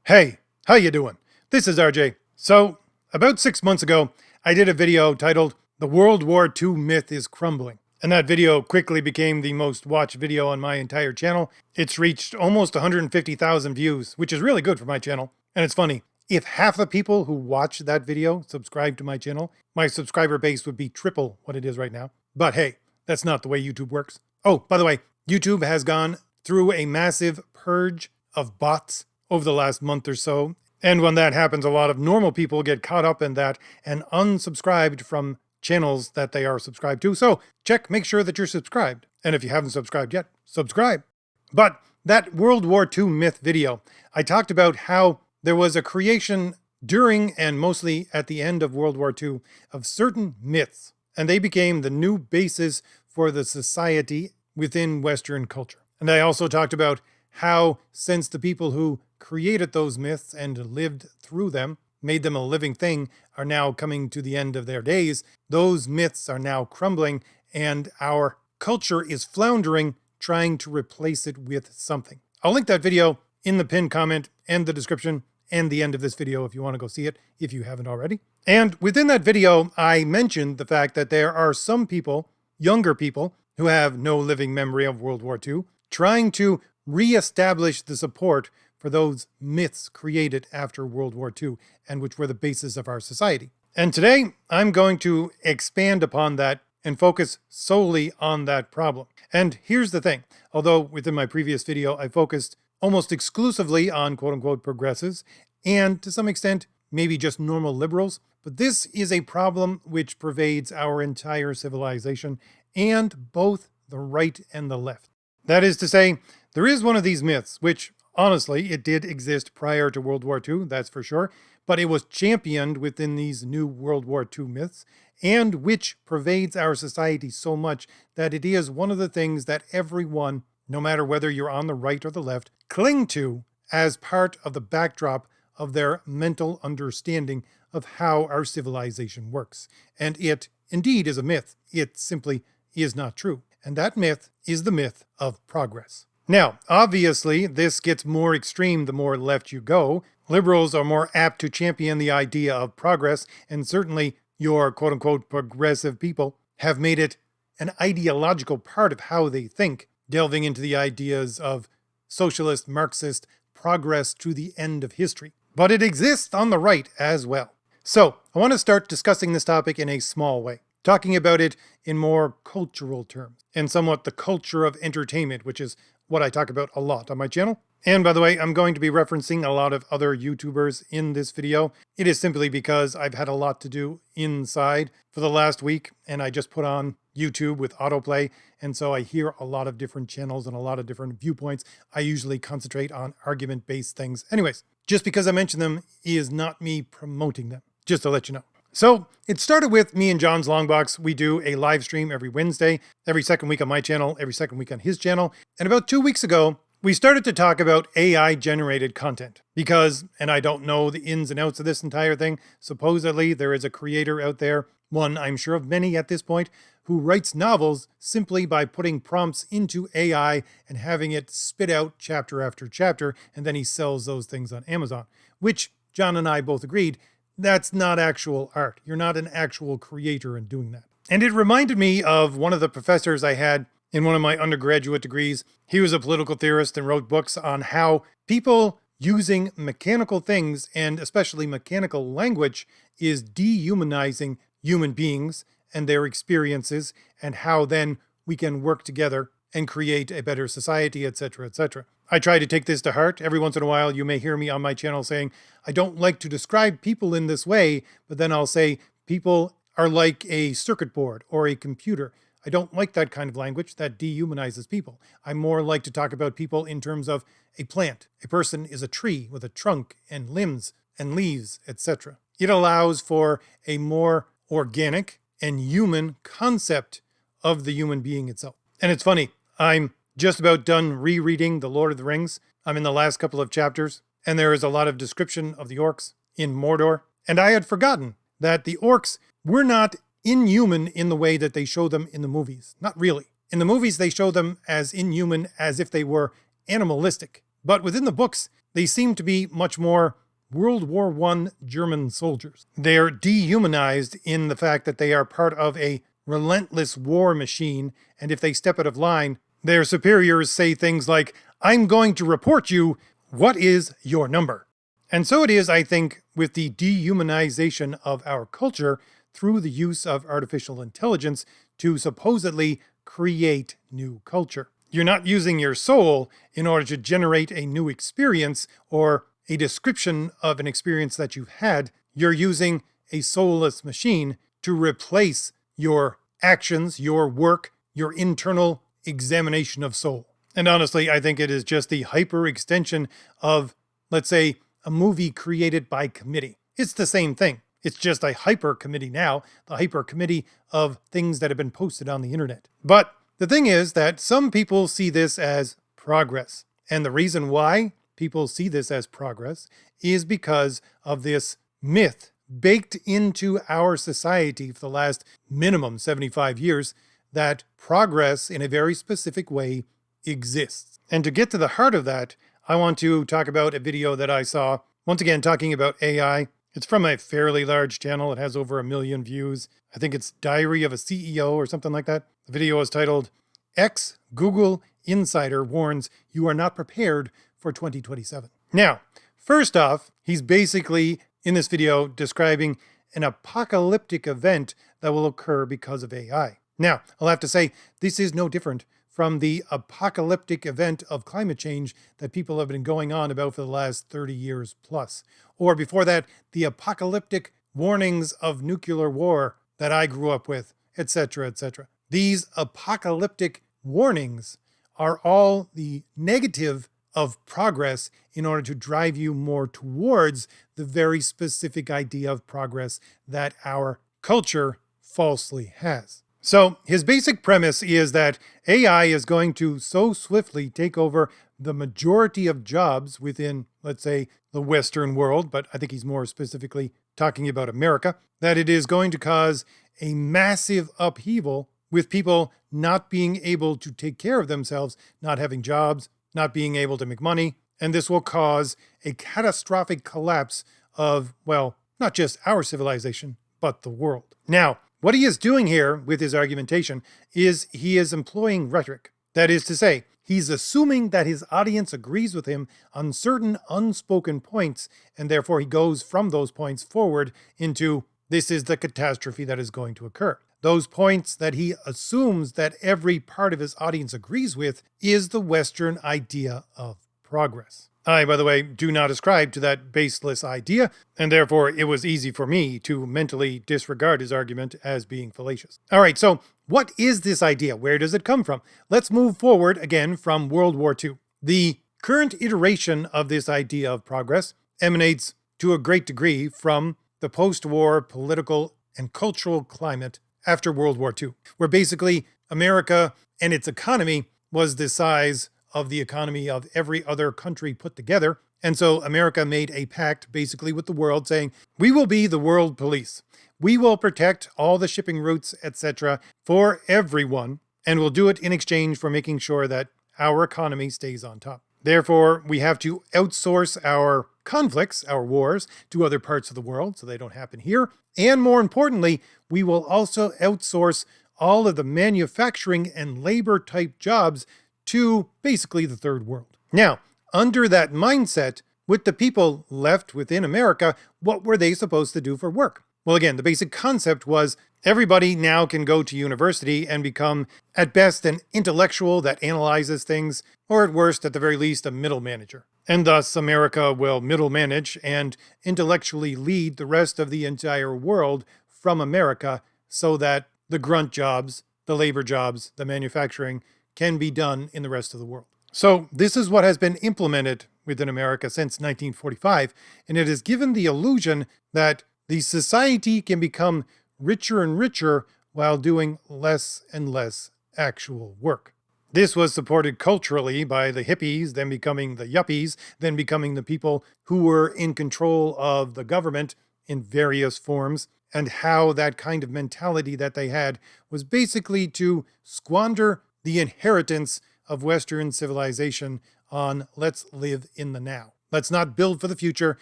Hey, how you doing? This is RJ. So, about 6 months ago, I did a video titled "The World War II Myth is Crumbling." And that video quickly became the most watched video on my entire channel. It's reached almost 150,000 views, which is really good for my channel. And it's funny, if half the people who watch that video subscribe to my channel, my subscriber base would be triple what it is right now. But hey, that's not the way YouTube works. Oh, by the way, YouTube has gone through a massive purge of bots over the last month or so. And when that happens, a lot of normal people get caught up in that and unsubscribed from channels that they are subscribed to. So make sure that you're subscribed. And if you haven't subscribed yet, subscribe. But that World War II myth video, I talked about how there was a creation during and mostly at the end of World War II of certain myths, and they became the new basis for the society within Western culture. And I also talked about how, since the people who created those myths and lived through them, made them a living thing, are now coming to the end of their days, those myths are now crumbling, and our culture is floundering, trying to replace it with something. I'll link that video in the pinned comment and the description and the end of this video if you want to go see it, if you haven't already. And within that video, I mentioned the fact that there are some people, younger people, who have no living memory of World War II, trying to reestablish the support for those myths created after World War II and which were the basis of our society. And today, I'm going to expand upon that and focus solely on that problem. And here's the thing, although within my previous video, I focused almost exclusively on quote-unquote progressives and to some extent, maybe just normal liberals, but this is a problem which pervades our entire civilization and both the right and the left. That is to say, there is one of these myths, which honestly, it did exist prior to World War II, that's for sure, but it was championed within these new World War II myths, and which pervades our society so much that it is one of the things that everyone, no matter whether you're on the right or the left, cling to as part of the backdrop of their mental understanding of how our civilization works. And it indeed is a myth. It simply is not true. And that myth is the myth of progress. Now, obviously, this gets more extreme the more left you go. Liberals are more apt to champion the idea of progress, and certainly your quote-unquote progressive people have made it an ideological part of how they think, delving into the ideas of socialist, Marxist progress to the end of history. But it exists on the right as well. So, I want to start discussing this topic in a small way, talking about it in more cultural terms, and somewhat the culture of entertainment, which is what I talk about a lot on my channel. And by the way, I'm going to be referencing a lot of other YouTubers in this video. It is simply because I've had a lot to do inside for the last week, and I just put on YouTube with autoplay, and so I hear a lot of different channels and a lot of different viewpoints. I usually concentrate on argument-based things. Anyways, just because I mention them is not me promoting them, just to let you know. So it started with me and John's Longbox. We do a live stream every Wednesday, every second week on my channel, every second week on his channel. And about 2 weeks ago, we started to talk about AI generated content because, and I don't know the ins and outs of this entire thing, supposedly there is a creator out there, one I'm sure of many at this point, who writes novels simply by putting prompts into AI and having it spit out chapter after chapter, and then he sells those things on Amazon, which John and I both agreed, that's not actual art. You're not an actual creator in doing that. And it reminded me of one of the professors I had in one of my undergraduate degrees. He was a political theorist and wrote books on how people using mechanical things, and especially mechanical language, is dehumanizing human beings and their experiences, and how then we can work together and create a better society, etc., etc. I try to take this to heart. Every once in a while, you may hear me on my channel saying, I don't like to describe people in this way, but then I'll say people are like a circuit board or a computer. I don't like that kind of language that dehumanizes people. I more like to talk about people in terms of a plant. A person is a tree with a trunk and limbs and leaves, etc. It allows for a more organic and human concept of the human being itself. And it's funny, I'm just about done rereading The Lord of the Rings. I'm in the last couple of chapters, and there is a lot of description of the orcs in Mordor. And I had forgotten that the orcs were not inhuman in the way that they show them in the movies. Not really. In the movies, they show them as inhuman as if they were animalistic. But within the books, they seem to be much more World War I German soldiers. They're dehumanized in the fact that they are part of a relentless war machine, and if they step out of line, their superiors say things like, "I'm going to report you. What is your number?" And so it is, I think, with the dehumanization of our culture through the use of artificial intelligence to supposedly create new culture. You're not using your soul in order to generate a new experience or a description of an experience that you've had. You're using a soulless machine to replace your actions, your work, your internal examination of soul. And honestly, I think it is just the hyper extension of, let's say, a movie created by committee. It's the same thing. It's just a hyper committee now, the hyper committee of things that have been posted on the internet. But the thing is that some people see this as progress. And the reason why people see this as progress is because of this myth baked into our society for the last minimum 75 years that progress in a very specific way exists. And to get to the heart of that, I want to talk about a video that I saw, once again talking about AI. It's from a fairly large channel. It has over 1 million views. I think it's Diary of a CEO or something like that. The video is titled, "Ex-Google Insider Warns You Are Not Prepared for 2027. Now, first off, he's basically, in this video, describing an apocalyptic event that will occur because of AI. Now, I'll have to say, this is no different from the apocalyptic event of climate change that people have been going on about for the last 30 years plus. Or before that, the apocalyptic warnings of nuclear war that I grew up with, etc., etc. These apocalyptic warnings are all the negative of progress in order to drive you more towards the very specific idea of progress that our culture falsely has. So his basic premise is that AI is going to so swiftly take over the majority of jobs within, let's say, the Western world, but I think he's more specifically talking about America, that it is going to cause a massive upheaval with people not being able to take care of themselves, not having jobs, not being able to make money, and this will cause a catastrophic collapse of, well, not just our civilization, but the world. Now, what he is doing here with his argumentation is he is employing rhetoric. That is to say, he's assuming that his audience agrees with him on certain unspoken points, and therefore he goes from those points forward into, this is the catastrophe that is going to occur. Those points that he assumes that every part of his audience agrees with is the Western idea of progress. I, by the way, do not ascribe to that baseless idea, and therefore it was easy for me to mentally disregard his argument as being fallacious. All right, so what is this idea? Where does it come from? Let's move forward again from World War II. The current iteration of this idea of progress emanates to a great degree from the post-war political and cultural climate after World War II, where basically America and its economy was the size of the economy of every other country put together. And so America made a pact basically with the world saying, we will be the world police. We will protect all the shipping routes, etc. for everyone, and we'll do it in exchange for making sure that our economy stays on top. Therefore, we have to outsource our conflicts, our wars, to other parts of the world so they don't happen here. And more importantly, we will also outsource all of the manufacturing and labor type jobs to basically the third world. Now, under that mindset, with the people left within America, what were they supposed to do for work? Well, again, the basic concept was everybody now can go to university and become, at best, an intellectual that analyzes things, or at worst, at the very least, a middle manager. And thus, America will middle manage and intellectually lead the rest of the entire world from America so that the grunt jobs, the labor jobs, the manufacturing can be done in the rest of the world. So this is what has been implemented within America since 1945, and it has given the illusion that the society can become richer and richer while doing less and less actual work. This was supported culturally by the hippies, then becoming the yuppies, then becoming the people who were in control of the government in various forms, and how that kind of mentality that they had was basically to squander the inheritance of Western civilization on let's live in the now. Let's not build for the future.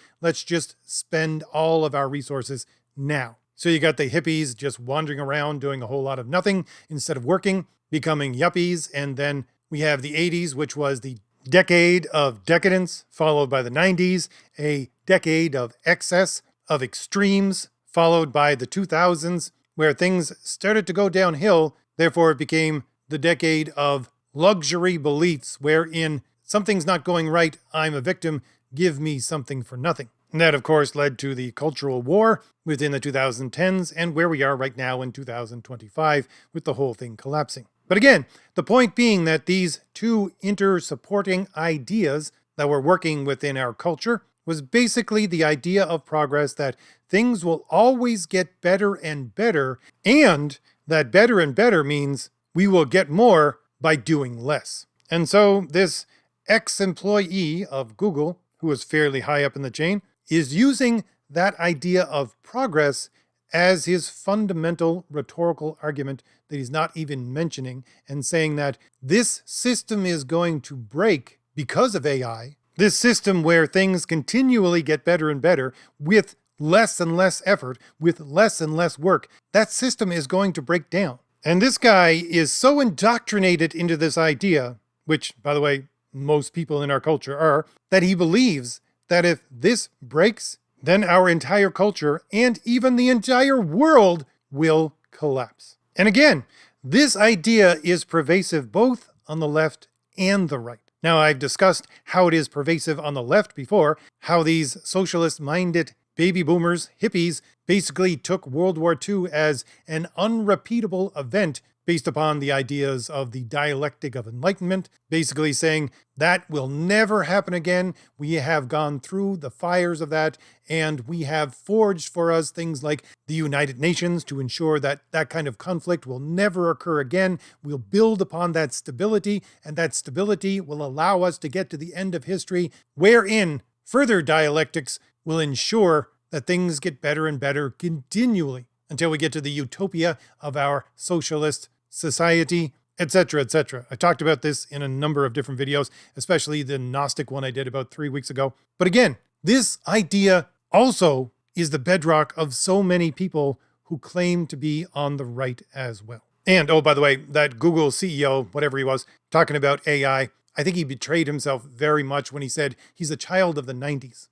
Let's just spend all of our resources now. So you got the hippies just wandering around doing a whole lot of nothing instead of working, becoming yuppies. And then we have the 80s, which was the decade of decadence, followed by the 90s, a decade of excess, of extremes, followed by the 2000s, where things started to go downhill. Therefore, it became the decade of luxury beliefs, wherein something's not going right, I'm a victim, give me something for nothing. And that, of course, led to the cultural war within the 2010s and where we are right now in 2025 with the whole thing collapsing. But again, the point being that these two inter-supporting ideas that were working within our culture was basically the idea of progress, that things will always get better and better, and that better and better means we will get more by doing less. And so this ex-employee of Google, who was fairly high up in the chain, is using that idea of progress as his fundamental rhetorical argument that he's not even mentioning, and saying that this system is going to break because of AI. This system where things continually get better and better with less and less effort, with less and less work, that system is going to break down. And this guy is so indoctrinated into this idea, which, by the way, most people in our culture are, that he believes that if this breaks, then our entire culture and even the entire world will collapse. And again, this idea is pervasive both on the left and the right. Now, I've discussed how it is pervasive on the left before, how these socialist-minded baby boomers, hippies, basically took World War II as an unrepeatable event based upon the ideas of the dialectic of enlightenment, basically saying that will never happen again. We have gone through the fires of that, and we have forged for us things like the United Nations to ensure that that kind of conflict will never occur again. We'll build upon that stability, and that stability will allow us to get to the end of history, wherein further dialectics will ensure that things get better and better continually until we get to the utopia of our socialist society, etc., etc. I talked about this in a number of different videos, especially the Gnostic one I did about 3 weeks ago. But again, this idea also is the bedrock of so many people who claim to be on the right as well. And, oh, by the way, that Google CEO, whatever he was, talking about AI, I think he betrayed himself very much when he said he's a child of the 90s.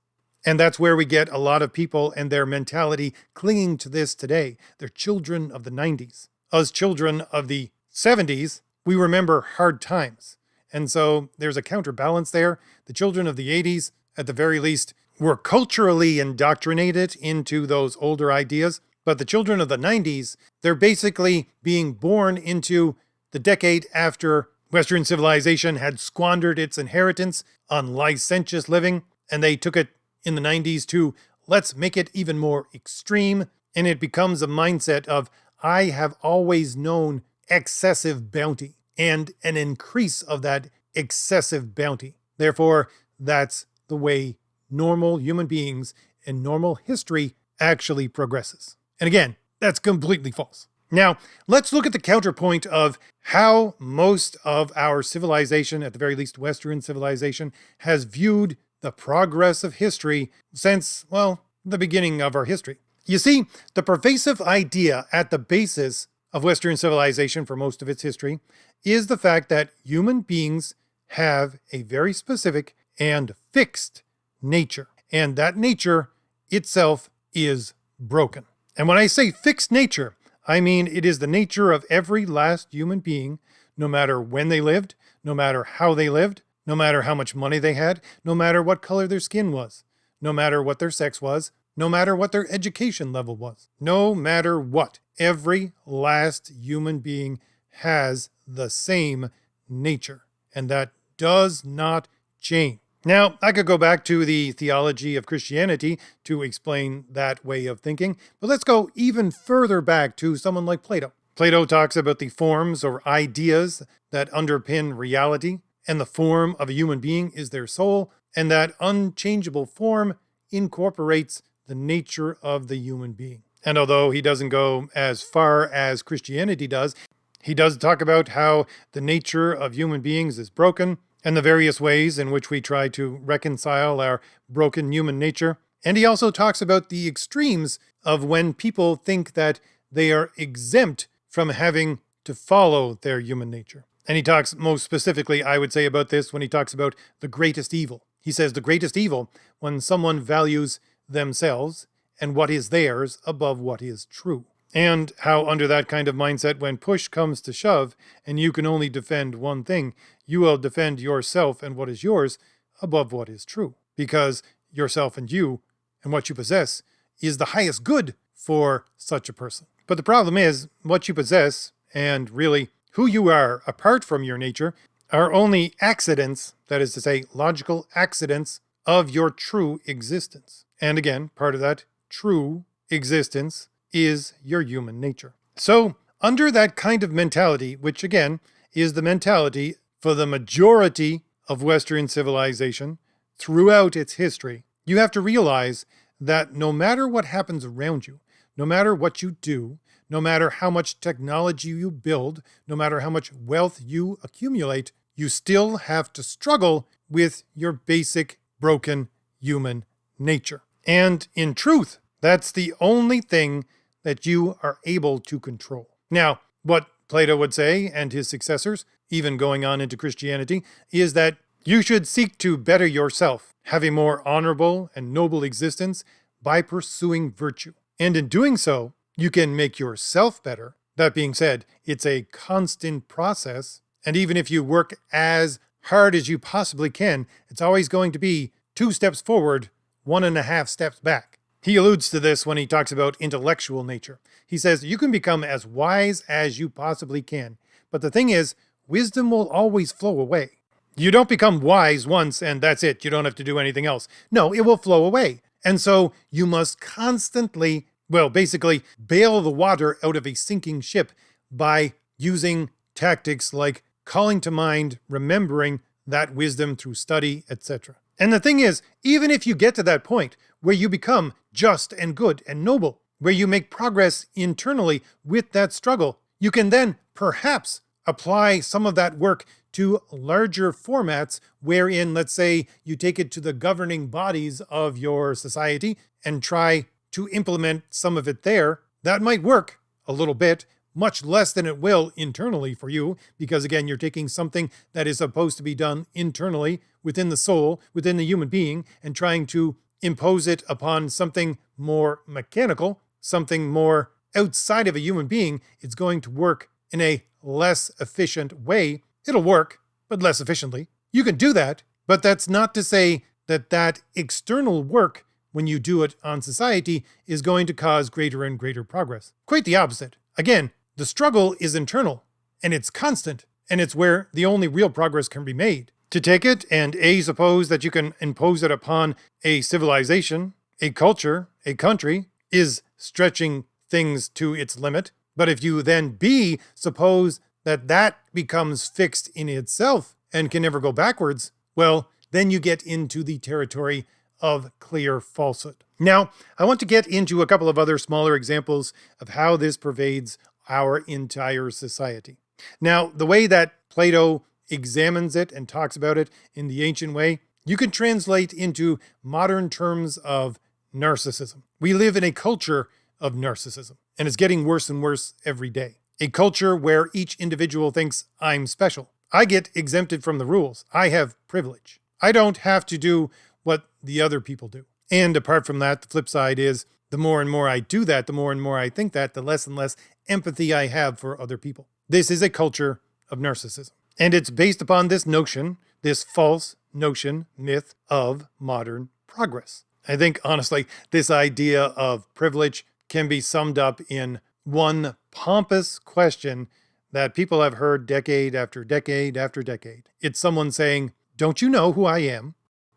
And that's where we get a lot of people and their mentality clinging to this today. They're children of the 90s. Us children of the 70s, we remember hard times. And so there's a counterbalance there. The children of the 80s, at the very least, were culturally indoctrinated into those older ideas. But the children of the 90s, they're basically being born into the decade after Western civilization had squandered its inheritance on licentious living, and they took it in the 90s to let's make it even more extreme. And it becomes a mindset of, I have always known excessive bounty and an increase of that excessive bounty. Therefore, that's the way normal human beings and normal history actually progresses. And again, that's completely false. Now, let's look at the counterpoint of how most of our civilization, at the very least Western civilization, has viewed the progress of history since, well, the beginning of our history. You see, the pervasive idea at the basis of Western civilization for most of its history is the fact that human beings have a very specific and fixed nature. And that nature itself is broken. And when I say fixed nature, I mean it is the nature of every last human being, no matter when they lived, no matter how they lived, no matter how much money they had, no matter what color their skin was, no matter what their sex was, no matter what their education level was, no matter what, every last human being has the same nature, and that does not change. Now, I could go back to the theology of Christianity to explain that way of thinking, but let's go even further back to someone like Plato. Plato talks about the forms or ideas that underpin reality, and the form of a human being is their soul, and that unchangeable form incorporates the nature of the human being. And although he doesn't go as far as Christianity does, he does talk about how the nature of human beings is broken, and the various ways in which we try to reconcile our broken human nature. And he also talks about the extremes of when people think that they are exempt from having to follow their human nature. And he talks most specifically, I would say, about this when he talks about the greatest evil. He says the greatest evil when someone values themselves and what is theirs above what is true. And how under that kind of mindset, when push comes to shove and you can only defend one thing, you will defend yourself and what is yours above what is true. Because yourself and you and what you possess is the highest good for such a person. But the problem is, what you possess and really who you are apart from your nature are only accidents, that is to say, logical accidents of your true existence. And again, part of that true existence is your human nature. So, under that kind of mentality, which again is the mentality for the majority of Western civilization throughout its history, you have to realize that no matter what happens around you, no matter what you do, no matter how much technology you build, no matter how much wealth you accumulate, you still have to struggle with your basic broken human nature. And in truth, that's the only thing that you are able to control. Now, what Plato would say, and his successors, even going on into Christianity, is that you should seek to better yourself, have a more honorable and noble existence by pursuing virtue. And in doing so, you can make yourself better. That being said, it's a constant process. And even if you work as hard as you possibly can, it's always going to be 2 steps forward, 1.5 steps back. He alludes to this when he talks about intellectual nature. He says, you can become as wise as you possibly can. But the thing is, wisdom will always flow away. You don't become wise once and that's it. You don't have to do anything else. No, it will flow away. And so you must constantly, basically bail the water out of a sinking ship by using tactics like calling to mind, remembering that wisdom through study, etc. And the thing is, even if you get to that point where you become just and good and noble, where you make progress internally with that struggle, you can then perhaps apply some of that work to larger formats wherein, let's say, you take it to the governing bodies of your society and try to implement some of it there. That might work a little bit, much less than it will internally for you, because again, you're taking something that is supposed to be done internally within the soul, within the human being, and trying to impose it upon something more mechanical, something more outside of a human being. It's going to work in a less efficient way. It'll work, but less efficiently. You can do that, but that's not to say that that external work, when you do it on society, is going to cause greater and greater progress. Quite the opposite. Again, the struggle is internal, and it's constant, and it's where the only real progress can be made. To take it and suppose that you can impose it upon a civilization, a culture, a country, is stretching things to its limit. But if you then suppose that that becomes fixed in itself and can never go backwards, well, then you get into the territory of clear falsehood. Now, I want to get into a couple of other smaller examples of how this pervades our entire society. Now, the way that Plato examines it and talks about it in the ancient way, you can translate into modern terms of narcissism. We live in a culture of narcissism, and it's getting worse and worse every day. A culture where each individual thinks, I'm special. I get exempted from the rules. I have privilege. I don't have to do what the other people do. And apart from that, the flip side is the more and more I do that, the more and more I think that, the less and less empathy I have for other people. This is a culture of narcissism. And it's based upon this notion, this false notion, myth of modern progress. I think, honestly, this idea of privilege can be summed up in one pompous question that people have heard decade after decade after decade. It's someone saying, don't you know who I am?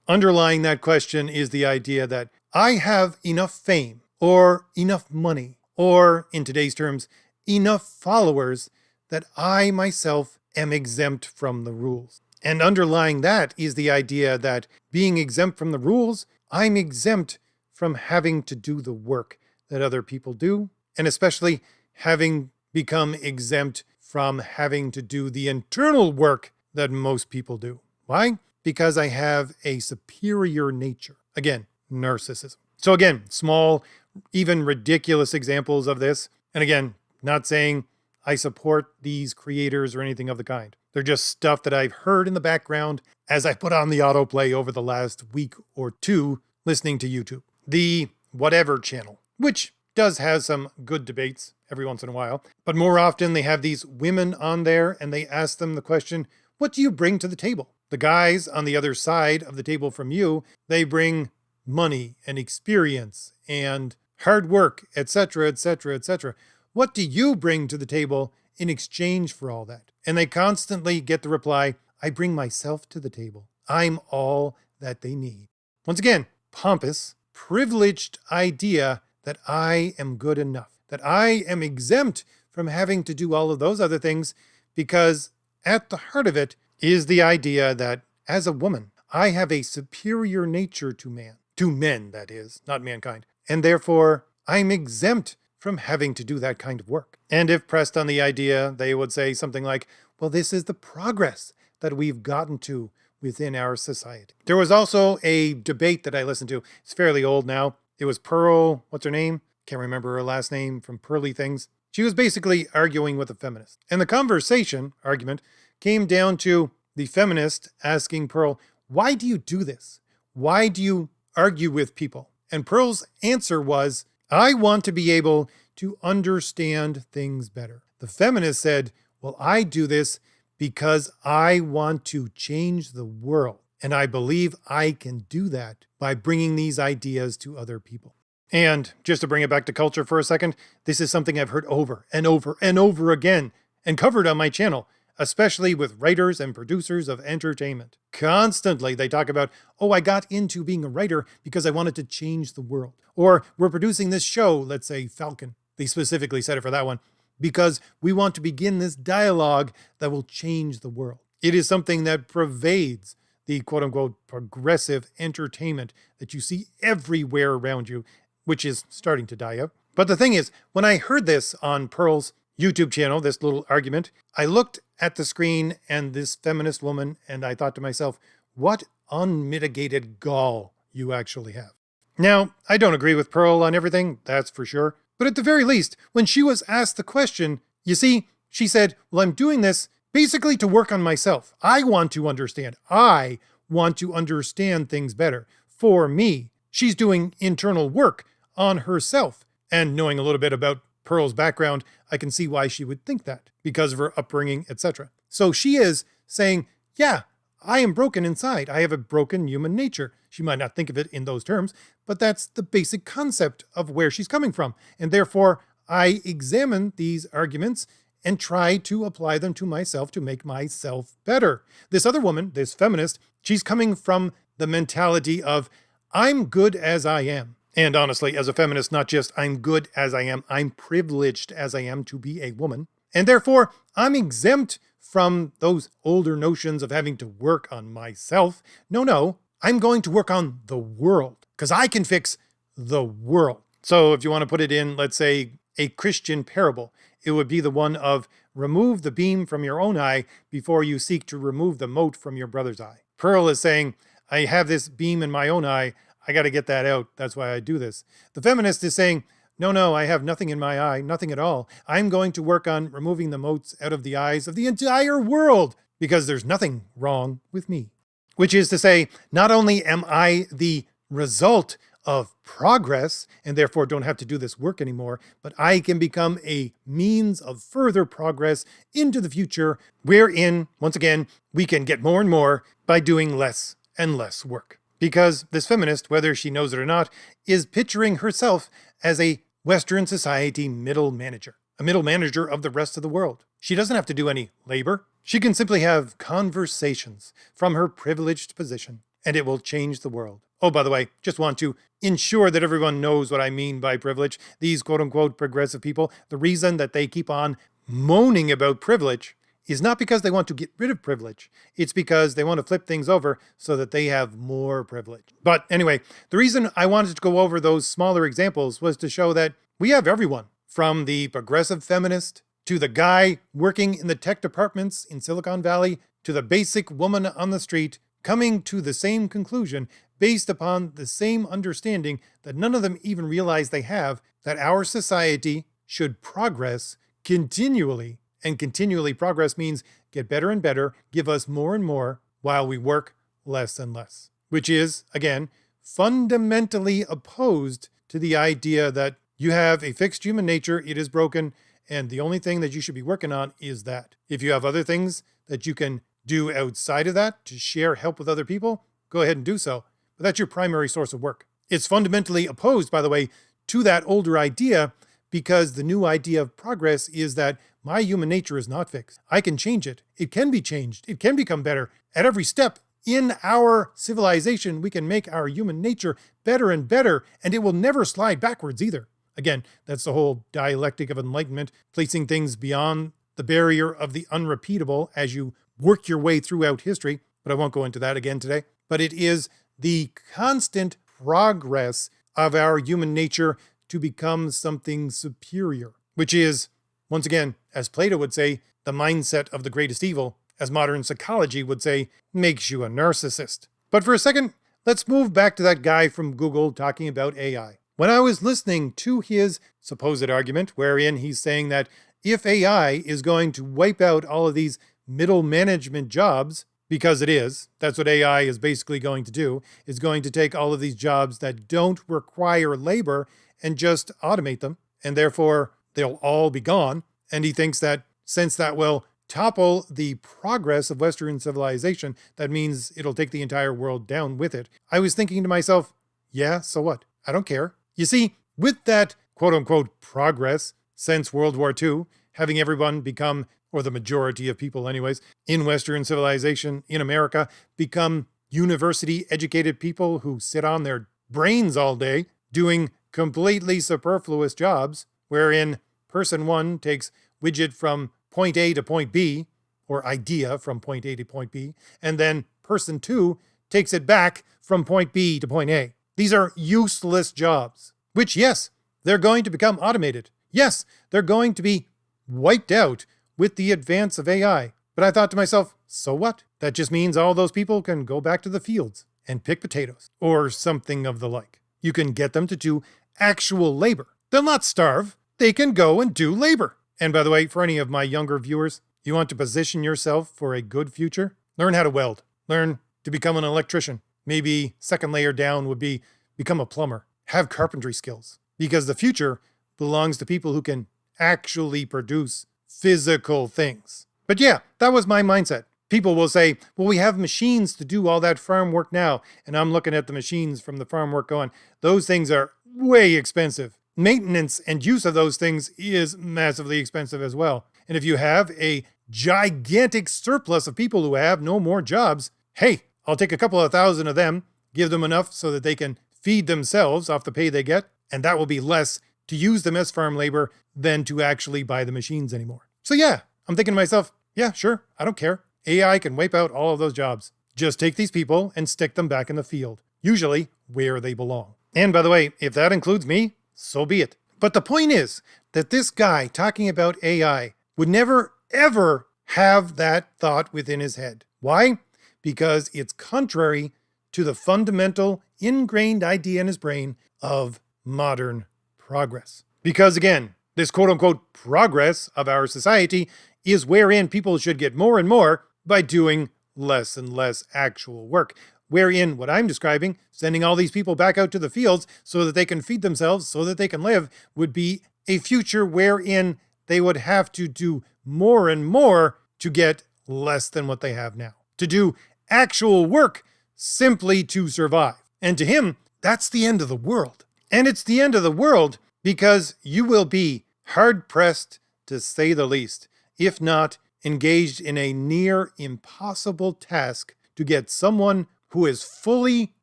Underlying that question is the idea that I have enough fame or enough money, or in today's terms, enough followers that I myself am exempt from the rules. And underlying that is the idea that being exempt from the rules, I'm exempt from having to do the work that other people do, and especially having become exempt from having to do the internal work that most people do. Why? Because I have a superior nature. Again, narcissism. So again, small, even ridiculous examples of this. And again, not saying I support these creators or anything of the kind. They're just stuff that I've heard in the background as I put on the autoplay over the last week or two listening to YouTube. The whatever channel, which does have some good debates every once in a while, but more often they have these women on there and they ask them the question, what do you bring to the table? The guys on the other side of the table from you, they bring money and experience and hard work, etc., etc., etc. What do you bring to the table in exchange for all that? And they constantly get the reply, I bring myself to the table. I'm all that they need. Once again, pompous, privileged idea that I am good enough, that I am exempt from having to do all of those other things, because at the heart of it is the idea that as a woman, I have a superior nature to men, that is, not mankind, and therefore I'm exempt from having to do that kind of work. And if pressed on the idea, they would say something like, well, this is the progress that we've gotten to within our society. There was also a debate that I listened to. It's fairly old now. It was Pearl, what's her name? Can't remember her last name, from Pearly Things. She was basically arguing with a feminist. And the argument, came down to the feminist asking Pearl, why do you do this? Why do you argue with people? And Pearl's answer was, I want to be able to understand things better. The feminist said, well, I do this because I want to change the world. And I believe I can do that by bringing these ideas to other people. And just to bring it back to culture for a second, this is something I've heard over and over and over again and covered on my channel, especially with writers and producers of entertainment. Constantly, they talk about, oh, I got into being a writer because I wanted to change the world. Or we're producing this show, let's say Falcon. They specifically said it for that one, because we want to begin this dialogue that will change the world. It is something that pervades the quote-unquote progressive entertainment that you see everywhere around you, which is starting to die out. But the thing is, when I heard this on Pearl's YouTube channel, this little argument, I looked at the screen and this feminist woman, and I thought to myself, what unmitigated gall you actually have. Now, I don't agree with Pearl on everything, that's for sure. But at the very least, when she was asked the question, you see, she said, well, I'm doing this basically to work on myself. I want to understand. I want to understand things better. For me, she's doing internal work on herself. And knowing a little bit about Pearl's background, I can see why she would think that, because of her upbringing, etc. So she is saying, yeah, I am broken inside. I have a broken human nature. She might not think of it in those terms, but that's the basic concept of where she's coming from. And therefore, I examine these arguments and try to apply them to myself to make myself better. This other woman, this feminist, she's coming from the mentality of, I'm good as I am. And honestly, as a feminist, not just I'm good as I am, I'm privileged as I am to be a woman. And therefore, I'm exempt from those older notions of having to work on myself. No, I'm going to work on the world because I can fix the world. So if you want to put it in, let's say, a Christian parable, it would be the one of remove the beam from your own eye before you seek to remove the mote from your brother's eye. Pearl is saying, I have this beam in my own eye. I got to get that out. That's why I do this. The feminist is saying, no, I have nothing in my eye, nothing at all. I'm going to work on removing the motes out of the eyes of the entire world because there's nothing wrong with me. Which is to say, not only am I the result of progress and therefore don't have to do this work anymore, but I can become a means of further progress into the future wherein, once again, we can get more and more by doing less and less work. Because this feminist, whether she knows it or not, is picturing herself as a Western society middle manager, a middle manager of the rest of the world. She doesn't have to do any labor. She can simply have conversations from her privileged position, and it will change the world. Oh, by the way, just want to ensure that everyone knows what I mean by privilege. These quote-unquote progressive people, the reason that they keep on moaning about privilege is not because they want to get rid of privilege. It's because they want to flip things over so that they have more privilege. But anyway, the reason I wanted to go over those smaller examples was to show that we have everyone, from the progressive feminist to the guy working in the tech departments in Silicon Valley to the basic woman on the street, coming to the same conclusion based upon the same understanding that none of them even realize they have, that our society should progress continually. And continually progress means get better and better, give us more and more, while we work less and less. Which is, again, fundamentally opposed to the idea that you have a fixed human nature, it is broken, and the only thing that you should be working on is that. If you have other things that you can do outside of that to share help with other people, go ahead and do so. But that's your primary source of work. It's fundamentally opposed, by the way, to that older idea, because the new idea of progress is that my human nature is not fixed. I can change it. It can be changed. It can become better. At every step in our civilization, we can make our human nature better and better, and it will never slide backwards either. Again, that's the whole dialectic of enlightenment, placing things beyond the barrier of the unrepeatable as you work your way throughout history. But I won't go into that again today. But it is the constant progress of our human nature to become something superior, which is, once again, as Plato would say, the mindset of the greatest evil, as modern psychology would say, makes you a narcissist. But for a second, let's move back to that guy from Google talking about AI. When I was listening to his supposed argument, wherein he's saying that if AI is going to wipe out all of these middle management jobs, because it is, that's what AI is basically going to do, is going to take all of these jobs that don't require labor and just automate them, and therefore they'll all be gone. And he thinks that since that will topple the progress of Western civilization, that means it'll take the entire world down with it. I was thinking to myself, yeah, so what? I don't care. You see, with that quote-unquote progress since World War II, having everyone become, or the majority of people anyways, in Western civilization, in America, become university-educated people who sit on their brains all day doing completely superfluous jobs, wherein person one takes widget from point A to point B, or idea from point A to point B, and then person two takes it back from point B to point A. These are useless jobs, which, yes, they're going to become automated. Yes, they're going to be wiped out with the advance of AI. But I thought to myself, so what? That just means all those people can go back to the fields and pick potatoes or something of the like. You can get them to do actual labor. They'll not starve. They can go and do labor. And by the way, for any of my younger viewers, you want to position yourself for a good future? Learn how to weld. Learn to become an electrician. Maybe second layer down would be become a plumber. Have carpentry skills. Because the future belongs to people who can actually produce physical things. But yeah, that was my mindset. People will say, well, we have machines to do all that farm work now. And I'm looking at the machines from the farm work going, those things are way expensive. Maintenance and use of those things is massively expensive as well. And if you have a gigantic surplus of people who have no more jobs, hey, I'll take a couple of thousand of them, give them enough so that they can feed themselves off the pay they get, and that will be less to use them as farm labor than to actually buy the machines anymore. So yeah, I'm thinking to myself, yeah, sure, I don't care. AI can wipe out all of those jobs. Just take these people and stick them back in the field, usually where they belong. And by the way, if that includes me, so be it. But the point is that this guy talking about AI would never, ever have that thought within his head. Why? Because it's contrary to the fundamental ingrained idea in his brain of modern progress. Because again, this quote-unquote progress of our society is wherein people should get more and more by doing less and less actual work. Wherein what I'm describing, sending all these people back out to the fields so that they can feed themselves, so that they can live, would be a future wherein they would have to do more and more to get less than what they have now. To do actual work simply to survive. And to him, that's the end of the world. And it's the end of the world because you will be hard-pressed, to say the least, if not engaged in a near impossible task to get someone who is fully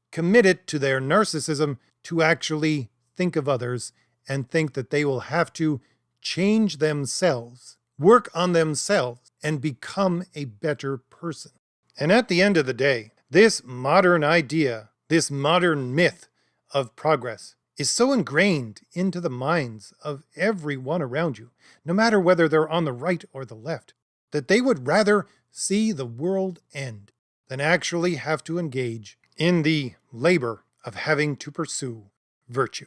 committed to their narcissism to actually think of others and think that they will have to change themselves, work on themselves, and become a better person. And at the end of the day, this modern idea, this modern myth of progress is so ingrained into the minds of everyone around you, no matter whether they're on the right or the left, that they would rather see the world end than actually have to engage in the labor of having to pursue virtue.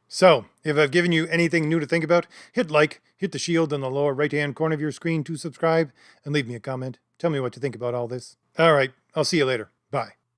So, if I've given you anything new to think about, hit like, hit the shield in the lower right-hand corner of your screen to subscribe, and leave me a comment. Tell me what you think about all this. All right, I'll see you later. Bye.